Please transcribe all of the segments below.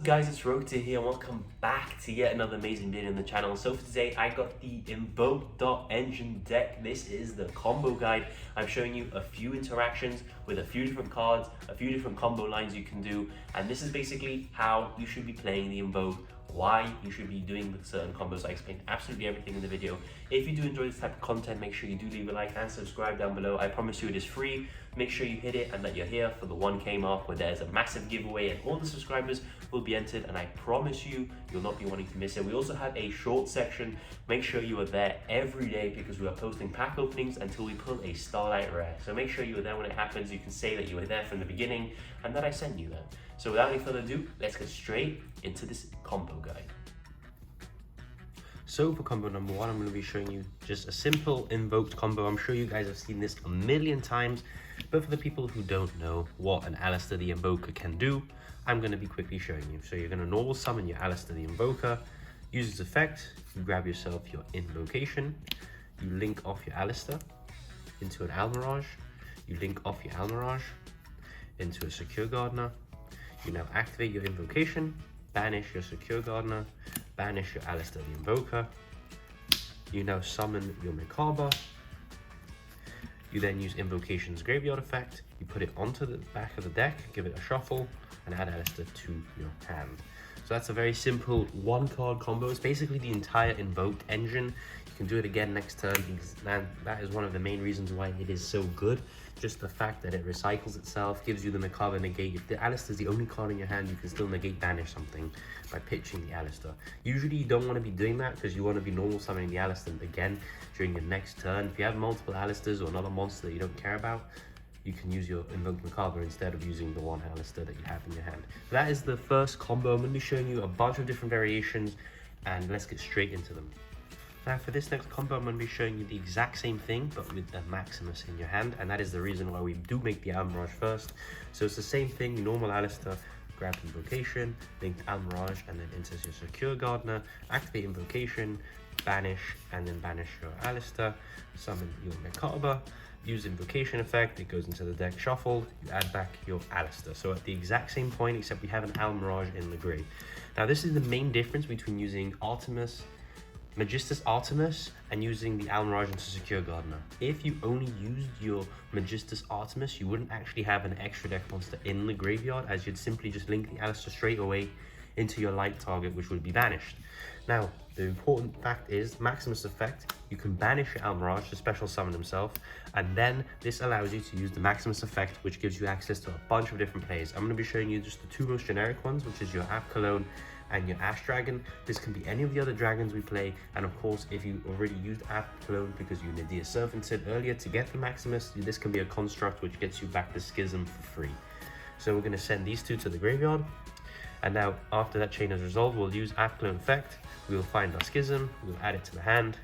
guys, it's Rota here and welcome back to yet another amazing video on the channel. So for today I got the Invoked.engine deck. This is the combo guide. I'm showing you a few interactions with a few different cards, a few different combo lines you can do, and this is basically how you should be playing the Invoked, why you should be doing certain combos. I explain absolutely everything in the video. If you do enjoy this type of content, make sure you do leave a like and subscribe down below. I promise you it is free. Make sure you hit it and that you're here for the 1K mark, where there's a massive giveaway and all the subscribers will be entered, and I promise you you'll not be wanting to miss it. We also have a short section. Make sure you are there every day because we are posting pack openings until we pull a Starlight Rare. So make sure you are there when it happens. You can say that you were there from the beginning and that I sent you there. So without any further ado, let's get straight into this combo guide. So for combo number one, I'm going to be showing you just a simple invoked combo. I'm sure you guys have seen this a million times, but for the people who don't know what an Alistair the Invoker can do, I'm going to be quickly showing you. So you're going to normal summon your Alistair the Invoker, use its effect, you grab yourself your invocation, you link off your Alistair into an Almirage, you link off your Almirage into a Secure Gardener, you now activate your invocation, banish your Secure Gardener, banish your Alistair the Invoker, you now summon your Macabre, you then use Invocation's Graveyard effect, you put it onto the back of the deck, give it a shuffle, and add Alistair to your hand. So that's a very simple one card combo. It's basically the entire Invoked engine. You can do it again next turn, and that is one of the main reasons why it is so good. Just the fact that it recycles itself, gives you the Macabre negate. If the Alistair is the only card in your hand, you can still negate banish something by pitching the Alistair. Usually you don't want to be doing that because you want to be normal summoning the Alistair again during your next turn. If you have multiple Alistairs or another monster that you don't care about, you can use your Invoked Macabre instead of using the one Alistair that you have in your hand. That is the first combo. I'm going to be showing you a bunch of different variations, and let's get straight into them. Now for this next combo, I'm going to be showing you the exact same thing, but with a Maximus in your hand, and that is the reason why we do make the Almirage first. So it's the same thing, normal Alistair, grab Invocation, link Almirage, and then into your Secure Gardener, activate Invocation, banish, and then banish your Alistair, summon your Macabre, use Invocation effect, it goes into the deck shuffled, you add back your Alistair. So at the exact same point, except we have an Almirage in the grave. Now this is the main difference between using Magistus Artemis and using the Almirage into Secure Gardener. If you only used your Magistus Artemis, you wouldn't actually have an extra deck monster in the graveyard, as you'd simply just link the Alistair straight away into your light target, which would be banished. Now, the important fact is, Maximus effect, you can banish your Almirage to special summon himself, and then this allows you to use the Maximus effect, which gives you access to a bunch of different plays. I'm going to be showing you just the two most generic ones, which is your Cologne and your Ash Dragon. This can be any of the other dragons we play, and of course, if you already used Cologne because you Nadir Serpented earlier to get the Maximus, this can be a construct which gets you back the Schism for free. So we're going to send these two to the graveyard. And now, after that chain is resolved, we'll use Cologne effect. We will find our Schism, we'll add it to the hand.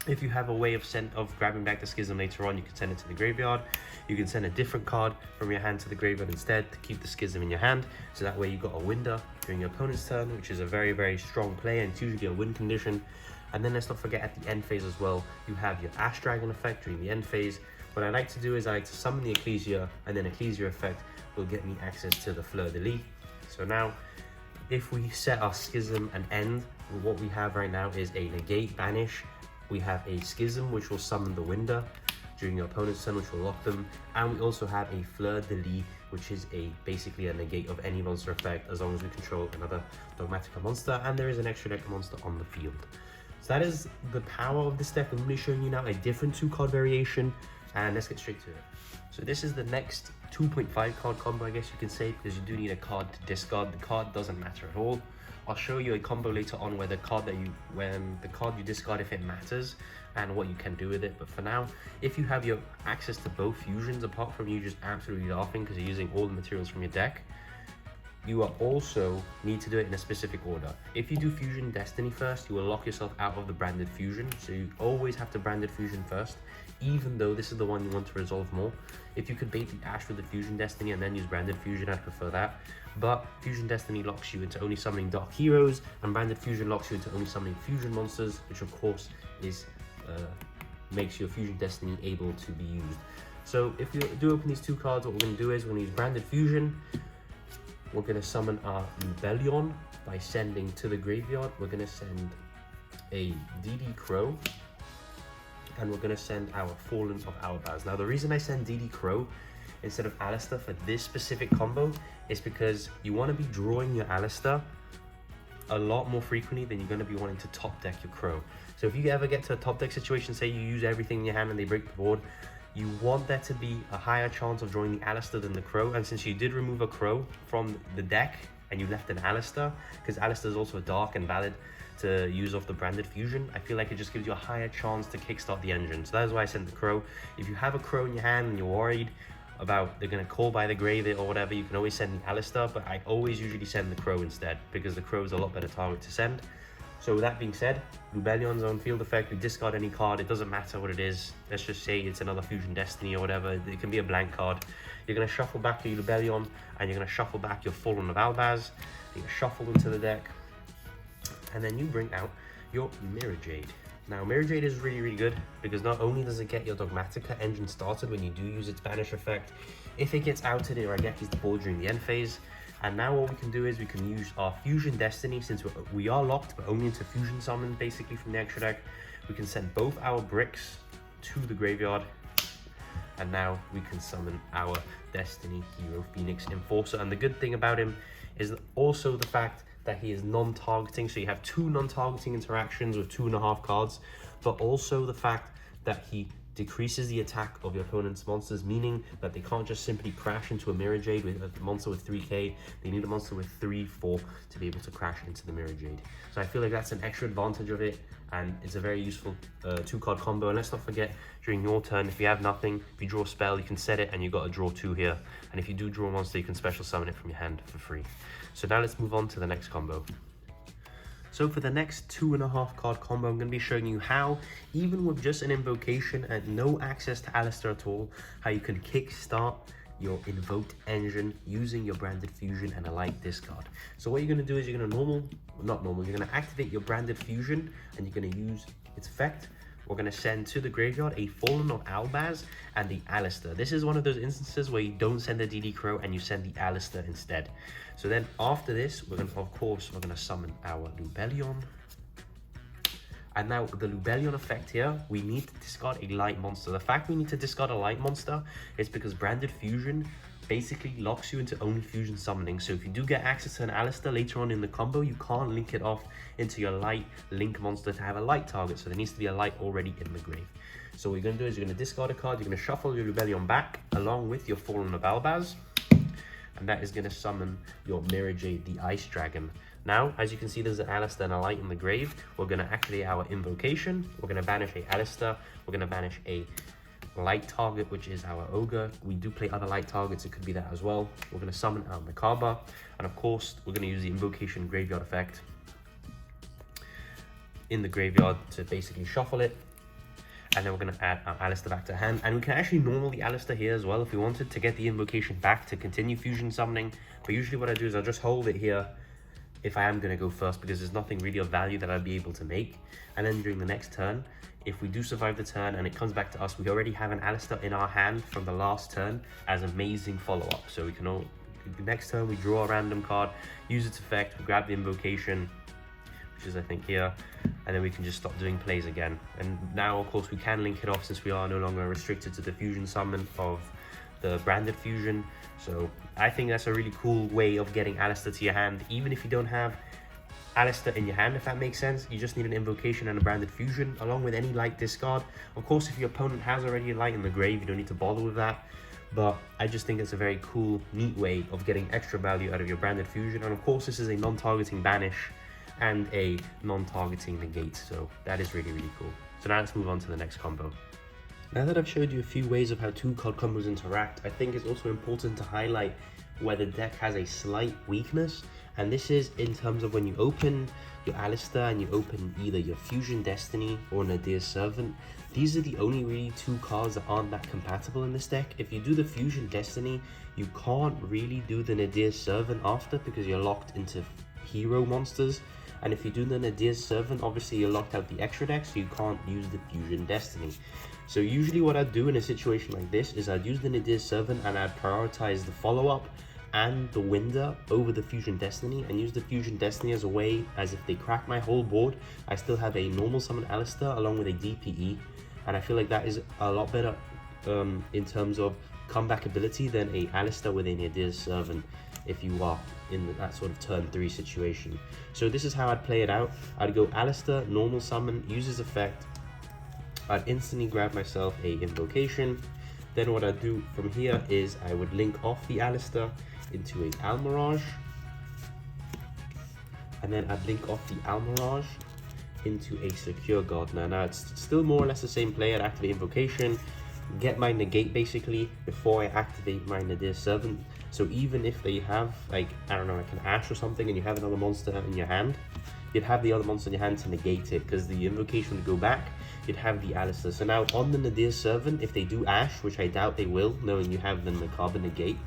If you have a way of grabbing back the Schism later on, you can send it to the graveyard. You can send a different card from your hand to the graveyard instead to keep the Schism in your hand. So that way you got a Winder during your opponent's turn, which is a very, very strong play, and it's usually a win condition. And then let's not forget, at the end phase as well, you have your Ash Dragon effect during the end phase. What I like to do is I like to summon the Ecclesia, and then Ecclesia effect will get me access to the Fleur de Lis. So now, if we set our Schism and end, what we have right now is a negate banish. We have a Schism, which will summon the Winder during your opponent's turn, which will lock them. And we also have a Fleur de Lis, which is basically a negate of any monster effect as long as we control another Dogmatica monster, and there is an extra deck monster on the field. So that is the power of this deck. I'm going to be showing you now a different 2-card variation, and let's get straight to it. So this is the next 2.5 card combo, I guess you can say, because you do need a card to discard. The card doesn't matter at all. I'll show you a combo later on where the card you discard, if it matters, and what you can do with it. But for now, if you have your access to both fusions, apart from you just absolutely laughing because you're using all the materials from your deck, you are also need to do it in a specific order. If you do Fusion Destiny first, you will lock yourself out of the branded fusion. So you always have to branded fusion first, even though this is the one you want to resolve more. If you could bait the Ash with the Fusion Destiny and then use branded fusion, I'd prefer that. But Fusion Destiny locks you into only summoning Dark Heroes, and branded fusion locks you into only summoning fusion monsters, which of course is makes your Fusion Destiny able to be used. So if you do open these two cards, what we're going to do is we're going to use branded fusion. we're going to summon our Rebellion by sending to the graveyard. We're going to send a DD Crow, and we're going to send our Fallen of Albaz. Now, the reason I send DD Crow instead of Alistair for this specific combo is because you want to be drawing your Alistair a lot more frequently than you're going to be wanting to top deck your Crow. So if you ever get to a top deck situation, say you use everything in your hand and they break the board, you want there to be a higher chance of drawing the Alistair than the Crow. And since you did remove a Crow from the deck and you left an Alistair, because Alistair is also dark and valid to use off the branded fusion, I feel like it just gives you a higher chance to kickstart the engine. So that is why I sent the Crow. If you have a Crow in your hand and you're worried about they're going to call by the grave or whatever, you can always send the Alistair, but I always usually send the Crow instead because the Crow is a lot better target to send. So with that being said, Rebellion's on field effect. We discard any card, it doesn't matter what it is. Let's just say it's another Fusion Destiny or whatever, it can be a blank card. You're going to shuffle back your Rebellion and you're going to shuffle back your Fallen of Albaz. You shuffle into the deck and then you bring out your Mirror Jade. Now, Mirror Jade is really, really good because not only does it get your Dogmatica engine started when you do use its banish effect, if it gets outed, it Raigekis the board during the end phase. And now what we can do is we can use our Fusion Destiny, since we are locked but only into Fusion Summon basically from the extra deck. We can send both our bricks to the graveyard, and now we can summon our Destiny Hero Phoenix Enforcer. And the good thing about him is also the fact that he is non-targeting, so you have 2 non-targeting interactions with 2.5 cards, but also the fact that he decreases the attack of your opponent's monsters, meaning that they can't just simply crash into a Mirror Jade with a monster with 3k, they need a monster with 3-4 to be able to crash into the Mirror Jade. So I feel like that's an extra advantage of it, and it's a very useful 2-card combo. And let's not forget, during your turn, if you have nothing, if you draw a spell, you can set it and you got to draw 2 here, and if you do draw a monster, you can special summon it from your hand for free. So now let's move on to the next combo. So for the next 2.5 card combo, I'm going to be showing you how, even with just an invocation and no access to Alistair at all, how you can kickstart your invoked engine using your branded fusion and a light discard. So what you're going to do is you're going to you're going to activate your branded fusion and you're going to use its effect. We're going to send to the graveyard a Fallen of Albaz and the Alistair. This is one of those instances where you don't send the DD Crow and you send the Alistair instead. So then after this, we're going to summon our Rebellion. And now the Rebellion effect here, we need to discard a light monster. The fact we need to discard a light monster is because branded fusion basically locks you into only fusion summoning. So if you do get access to an Alistair later on in the combo, you can't link it off into your light link monster to have a light target. So there needs to be a light already in the grave. So what you're going to do is you're going to discard a card, you're going to shuffle your Rebellion back along with your Fallen of Albaz, and that is going to summon your Mirror Jade, the Ice Dragon. Now, as you can see, there's an Alistair and a light in the grave. We're going to activate our invocation. We're going to banish a Alistair. We're going to banish a light target, which is our Ogre. We do play other light targets, it could be that as well. We're going to summon our Macabre, and of course we're going to use the invocation graveyard effect in the graveyard to basically shuffle it, and then we're going to add our Alistair back to hand. And we can actually normally Alistair here as well if we wanted to get the invocation back to continue fusion summoning, but usually what I do is I'll just hold it here if I am going to go first, because there's nothing really of value that I'd be able to make. And then during the next turn, if we do survive the turn and it comes back to us, we already have an Alistair in our hand from the last turn as amazing follow-up. So we can all, next turn we draw a random card, use its effect, we grab the invocation, which is I think here, and then we can just stop doing plays again. And now of course we can link it off since we are no longer restricted to the fusion summon of the branded fusion. So I think that's a really cool way of getting Alistair to your hand, even if you don't have Alistair in your hand, if that makes sense. You just need an invocation and a branded fusion along with any light discard. Of course, if your opponent has already a light in the grave, you don't need to bother with that, but I just think it's a very cool, neat way of getting extra value out of your branded fusion. And of course, this is a non-targeting banish and a non-targeting negate, so that is really, really cool. So now let's move on to the next combo. Now that I've showed you a few ways of how 2-card combos interact, I think it's also important to highlight where the deck has a slight weakness, and this is in terms of when you open your Alistair and you open either your Fusion Destiny or Nadir's Servant. These are the only really 2 cards that aren't that compatible in this deck. If you do the Fusion Destiny, you can't really do the Nadir's Servant after because you're locked into hero monsters. And if you do the Nadir's Servant, obviously you're locked out the extra deck, so you can't use the Fusion Destiny. So usually what I'd do in a situation like this is I'd use the Nadir's Servant and I'd prioritize the follow-up and the Winder over the Fusion Destiny, and use the Fusion Destiny as a way, as if they crack my whole board, I still have a normal summon Alistair along with a DPE, and I feel like that is a lot better in terms of comeback ability than a Alistair with a Nadir's Servant if you are in that sort of turn 3 situation. So this is how I'd play it out. I'd go Alistair, normal summon, use his effect. I'd instantly grab myself a invocation. Then what I'd do from here is I would link off the Alistair into a Almirage. And then I'd link off the Almirage into a Secure Gardener. Now it's still more or less the same play. I'd activate invocation, get my negate basically before I activate my Nadir's Servant. So even if they have, like, I don't know, like an Ash or something, and you have another monster in your hand, you'd have the other monster in your hand to negate it, because the invocation would go back, you'd have the Alistair. So now on the Nadir's Servant, if they do Ash, which I doubt they will, knowing you have the Macabre negate,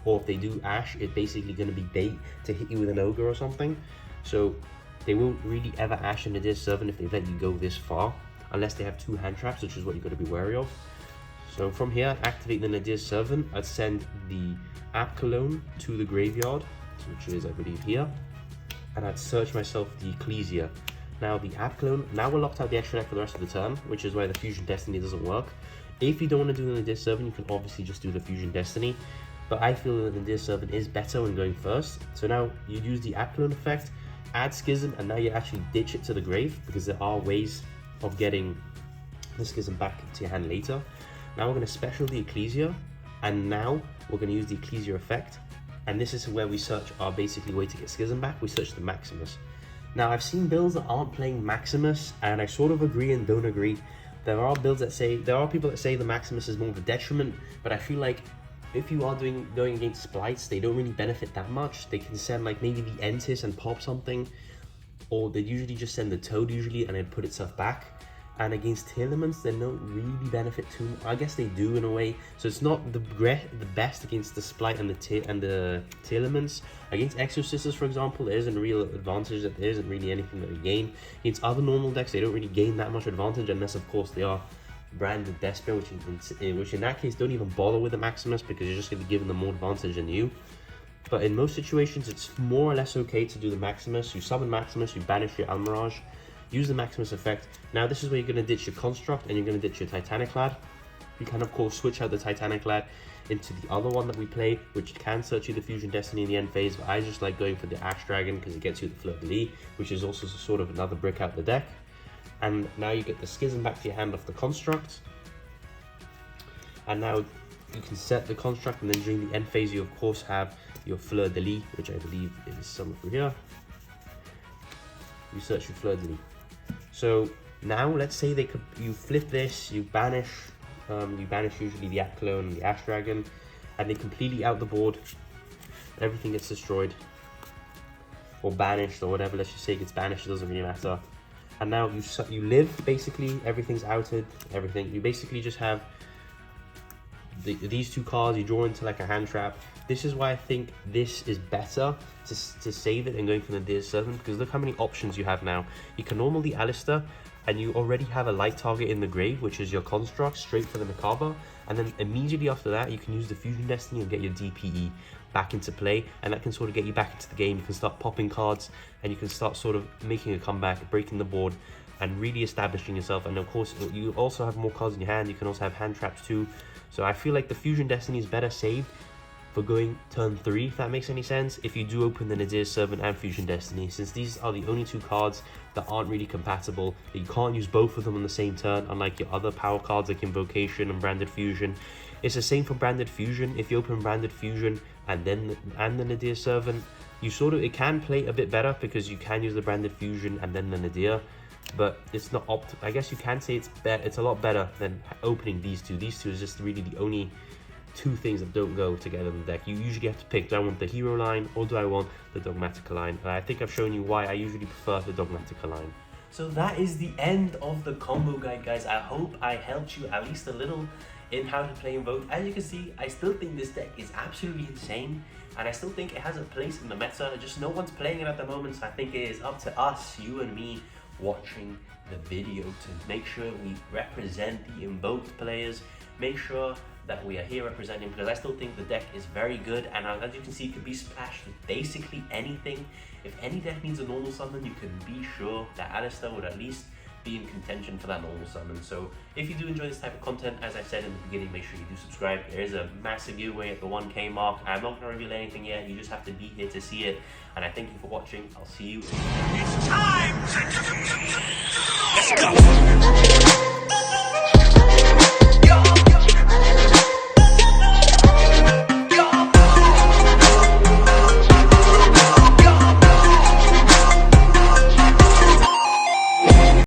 or if they do Ash, it's basically going to be bait to hit you with an Ogre or something. So they won't really ever Ash a Nadir's Servant if they let you go this far, unless they have 2 hand traps, which is what you've got to be wary of. So from here, activate the Nadir's Servant. I'd send the App Cologne to the graveyard, which is, I believe, here. And I'd search myself the Ecclesia. Now the App Cologne, now we're locked out the extra deck for the rest of the turn, which is why the Fusion Destiny doesn't work. If you don't want to do the Nadir's Servant, you can obviously just do the Fusion Destiny. But I feel that the Nadir's Servant is better when going first. So now you use the App Cologne effect, add Schism, and now you actually ditch it to the grave, because there are ways of getting the Schism back into your hand later. Now we're going to special the Ecclesia, and now we're going to use the Ecclesia effect, and this is where we search our basically way to get Schism back. We search the Maximus. Now I've seen builds that aren't playing Maximus, and I sort of agree and don't agree. There are builds that say, there are people that say the Maximus is more of a detriment, but I feel like if you are going against Splites, they don't really benefit that much. They can send like maybe the Entis and pop something, or they usually just send the Toad usually and then put itself back. And against Telements, they don't really benefit too much. I guess they do in a way. So it's not the best against the Splite and the Telements. Against Exorcisters, for example, there isn't a real advantage. That there isn't really anything that they gain. Against other normal decks, they don't really gain that much advantage, unless of course they are branded Despair, which in that case don't even bother with the Maximus, because you're just going to be giving them more advantage than you. But in most situations, it's more or less okay to do the Maximus. You summon Maximus, you banish your Almirage, use the Maximus effect. Now this is where you're going to ditch your Construct and you're going to ditch your Titanic Lad. You can of course switch out the Titanic Lad into the other one that we play, which can search you the Fusion Destiny in the end phase, but I just like going for the Ash Dragon because it gets you the Fleur de Lis, which is also sort of another brick out the deck. And now you get the Schism back to your hand off the Construct. And now you can set the Construct, and then during the end phase you of course have your Fleur de Lis, which I believe is somewhere through here. You search your Fleur de Lis. So now let's say you flip this, you banish usually the App Cologne and the Ash Dragon, and they completely out the board. Everything gets destroyed or banished or whatever. Let's just say it gets banished, it doesn't really matter. And now you live, basically everything's outed, everything. You basically just have these 2 cards, you draw into like a hand trap. This is why I think this is better to save it and going for the Nadir's Servant, because look how many options you have now. You can normally Alistair, and you already have a light target in the grave, which is your Construct, straight for the Macabre. And then immediately after that, you can use the Fusion Destiny and get your DPE back into play, and that can sort of get you back into the game. You can start popping cards, and you can start sort of making a comeback, breaking the board, and really establishing yourself. And of course, you also have more cards in your hand. You can also have hand traps too. So I feel like the Fusion Destiny is better saved for going turn 3, if that makes any sense, if you do open the Nadir's Servant and Fusion Destiny, since these are the only 2 cards that aren't really compatible. You can't use both of them on the same turn, unlike your other power cards like Invocation and Branded Fusion. It's the same for Branded Fusion. If you open Branded Fusion and then the Nadir's Servant, it can play a bit better, because you can use the Branded Fusion and then the Nadir, but it's not I guess you can say it's a lot better than opening these 2. These 2 is just really the only 2 things that don't go together in the deck. You usually have to pick, do I want the hero line or do I want the Dogmatica line? And I think I've shown you why I usually prefer the Dogmatica line. So that is the end of the combo guide, guys. I hope I helped you at least a little in how to play Invoked. As you can see, I still think this deck is absolutely insane, and I still think it has a place in the meta. Just no one's playing it at the moment, so I think it is up to us, you and me, watching the video to make sure we represent the Invoked players make sure that we are here representing, because I still think the deck is very good, and as you can see, it can be splashed with basically anything. If any deck needs a normal summon, you can be sure that Alistair would at least be in contention for that normal summon. So if you do enjoy this type of content, as I said in the beginning, make sure you do subscribe. There is a massive giveaway at the 1K mark. I'm not going to reveal anything yet, you just have to be here to see it, and I thank you for watching. I'll see you.